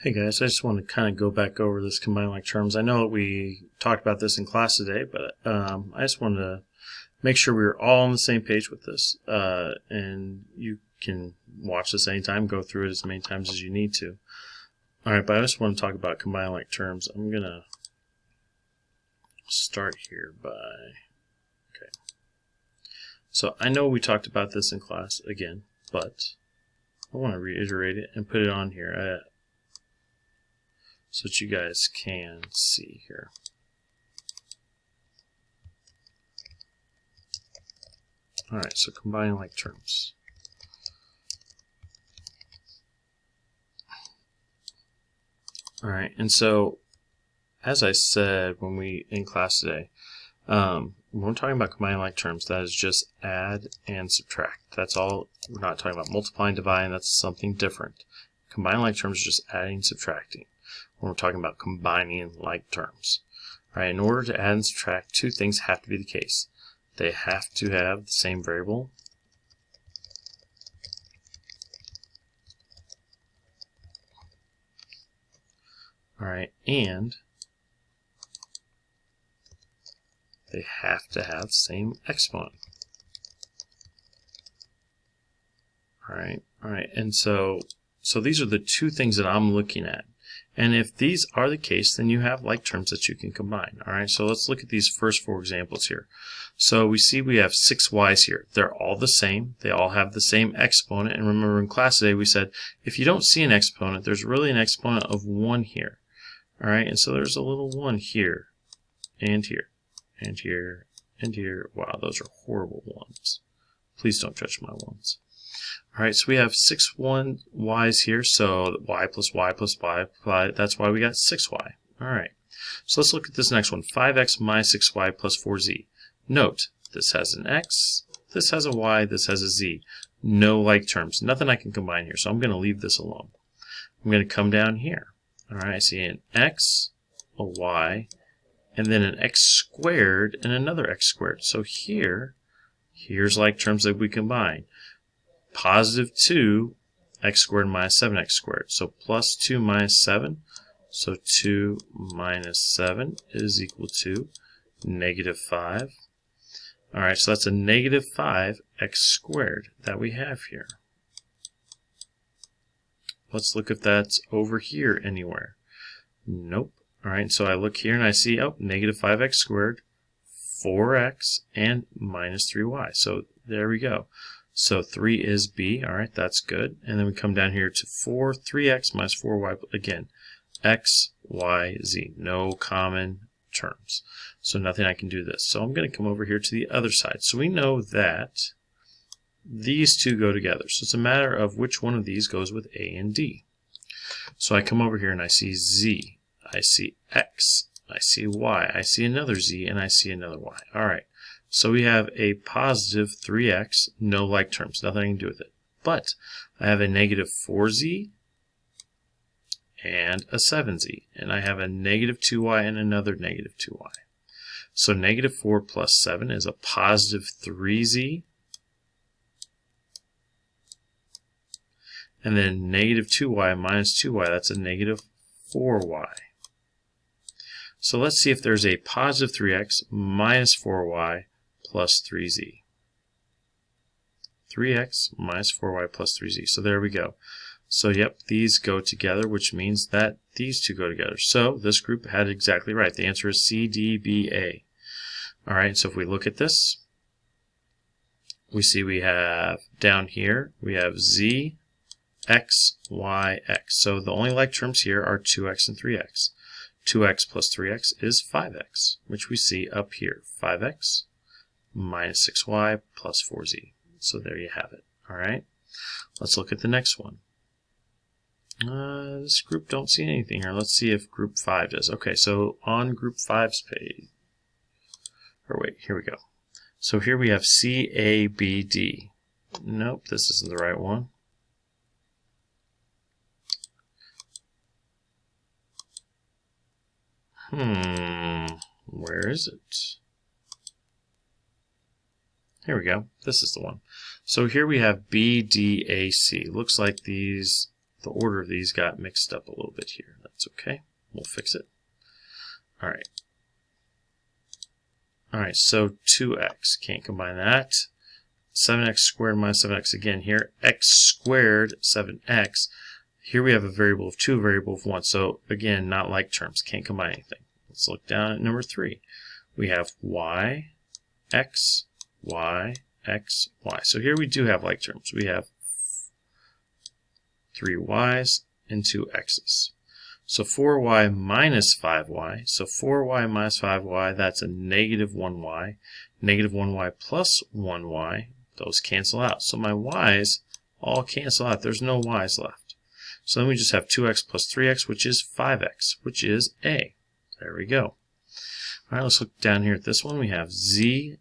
Hey guys, I just want to kind of go back over this combined like terms. I know that we talked about this in class today, but I just wanted to make sure we were all on the same page with this. And you can watch this anytime, go through it as many times as you need to. Alright, but I just want to talk about combined like terms. I'm going to start here by... Okay. So I know we talked about this in class again, but I want to reiterate it and put it on here. So that you guys can see here. Alright, so combining like terms. Alright, and so as I said when we in class today, when we're talking about combining like terms, that is just add and subtract. That's all. We're not talking about multiplying, dividing. That's something different. Combining like terms is just adding and subtracting. When we're talking about combining like terms. All right, in order to add and subtract, two things have to be the case. They have to have the same variable. All right, and they have to have the same exponent. All right, and so these are the two things that I'm looking at. And if these are the case, then you have like terms that you can combine. All right, so let's look at these first four examples here. So we see we have 6y's here. They're all the same. They all have the same exponent. And remember in class today we said if you don't see an exponent, there's really an exponent of 1 here. All right, and so there's a little 1 here, and here, and here, and here. Wow, those are horrible ones. Please don't judge my ones. All right, so we have 6y's here, so y plus y plus y, that's why we got 6y. All right, so let's look at this next one, 5x minus 6y plus 4z. Note, this has an x, this has a y, this has a z. No like terms, nothing I can combine here, so I'm going to leave this alone. I'm going to come down here. All right, I see an x, a y, and then an x squared and another x squared. So here's like terms that we combine. Positive 2 x squared minus 7x squared. So plus 2 minus 7. So 2 minus 7 is equal to negative 5. Alright, so that's a negative 5x squared that we have here. Let's look if that's over here anywhere. Nope. Alright, so I look here and I see, oh, negative 5x squared, 4x, and minus 3y. So there we go. So 3 is B, all right, that's good. And then we come down here to 3x minus 4y, again, x, y, z, no common terms. So nothing I can do this. So I'm going to come over here to the other side. So we know that these two go together. So it's a matter of which one of these goes with A and D. So I come over here and I see z, I see x, I see y, I see another z, and I see another y. All right. So we have a positive 3x, no like terms, nothing I can do with it. But I have a negative 4z and a 7z. And I have a negative 2y and another negative 2y. So negative 4 plus 7 is a positive 3z. And then negative 2y minus 2y, that's a negative 4y. So let's see if there's a positive 3x minus 4y plus 3z. 3x minus 4y plus 3z. So there we go. So yep, these go together, which means that these two go together. So this group had it exactly right. The answer is C, D, B, A. All right, so if we look at this, we see we have down here, we have Z, X, Y, X. So the only like terms here are 2x and 3x. 2x plus 3x is 5x, which we see up here. 5x minus 6y plus 4z. So there you have it. All right. Let's look at the next one. This group don't see anything here. Let's see if group 5 does. Okay, so on group 5's page, or wait, here we go. So here we have C, A, B, D. Nope, this isn't the right one. Where is it? Here we go. This is the one. So here we have B, D, A, C. Looks like these the order of these got mixed up a little bit here. That's okay. We'll fix it. All right. All right, so 2x, can't combine that. 7x squared minus 7x again here. X squared, 7x. Here we have a variable of 2, a variable of 1. So again, not like terms, can't combine anything. Let's look down at number 3. We have y, x, y, x, y. So here we do have like terms. We have 3 y's and 2 x's. So 4y minus 5y. So 4y minus 5y, that's a negative 1y. Negative 1y plus 1y, those cancel out. So my y's all cancel out. There's no y's left. So then we just have 2x plus 3x, which is 5x, which is a. There we go. All right, let's look down here at this one. We have z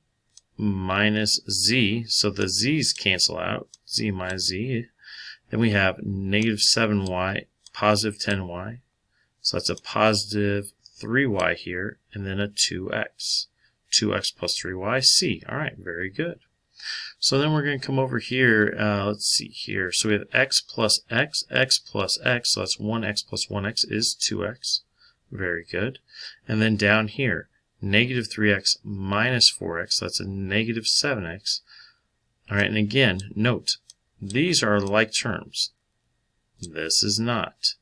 minus z. So the z's cancel out. Z minus z. Then we have negative 7y, positive 10y. So that's a positive 3y here, and then a 2x. 2x plus 3y, c. All right, very good. So then we're going to come over here. Let's see here. So we have x plus x, x plus x. So that's 1x plus 1x is 2x. Very good. And then down here, negative 3x minus 4x. That's a negative 7x. All right, and again, note, these are like terms. This is not.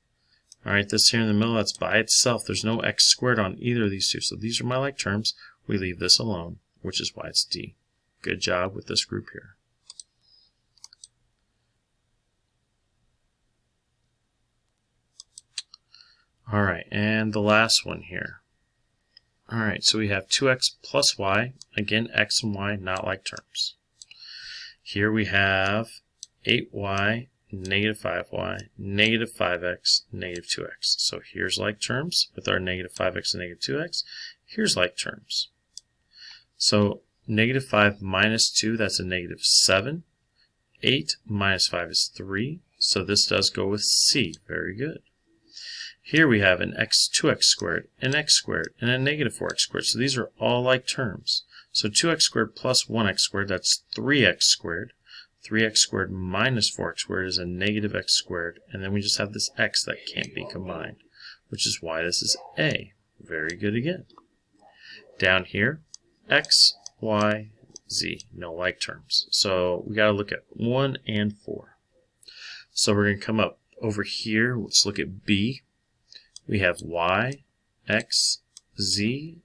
All right, this here in the middle, that's by itself. There's no x squared on either of these two. So these are my like terms. We leave this alone, which is why it's D. Good job with this group here. All right, and the last one here. All right, so we have 2x plus y. Again, x and y not like terms. Here we have 8y, negative 5y, negative 5x, negative 2x. So here's like terms with our negative 5x and negative 2x. Here's like terms. So negative 5 minus 2, that's a negative 7. 8 minus 5 is 3. So this does go with C. Very good. Here we have an 2x squared, an x squared, and a negative 4x squared. So these are all like terms. So 2x squared plus 1x squared, that's 3x squared. 3x squared minus 4x squared is a negative x squared. And then we just have this x that can't be combined, which is why this is A. Very good again. Down here, x, y, z, no like terms. So we got to look at 1 and 4. So we're going to come up over here. Let's look at B. We have y, x, z,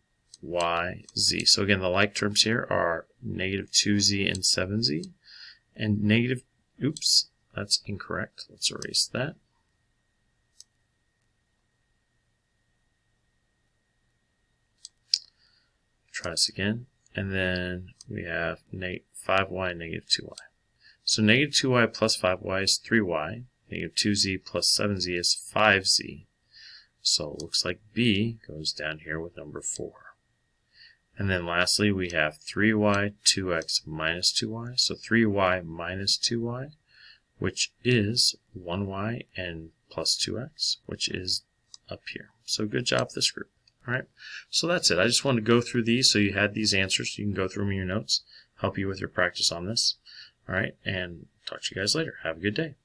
y, z. So again, the like terms here are negative 2z and 7z. And negative, oops, that's incorrect. Let's erase that. Try this again. And then we have 5y and negative 2y. So negative 2y plus 5y is 3y. Negative 2z plus 7z is 5z. So it looks like B goes down here with number 4. And then lastly, we have 3y, 2x minus 2y. So 3y minus 2y, which is 1y and plus 2x, which is up here. So good job with this group. All right, so that's it. I just wanted to go through these so you had these answers. You can go through them in your notes, help you with your practice on this. All right, and talk to you guys later. Have a good day.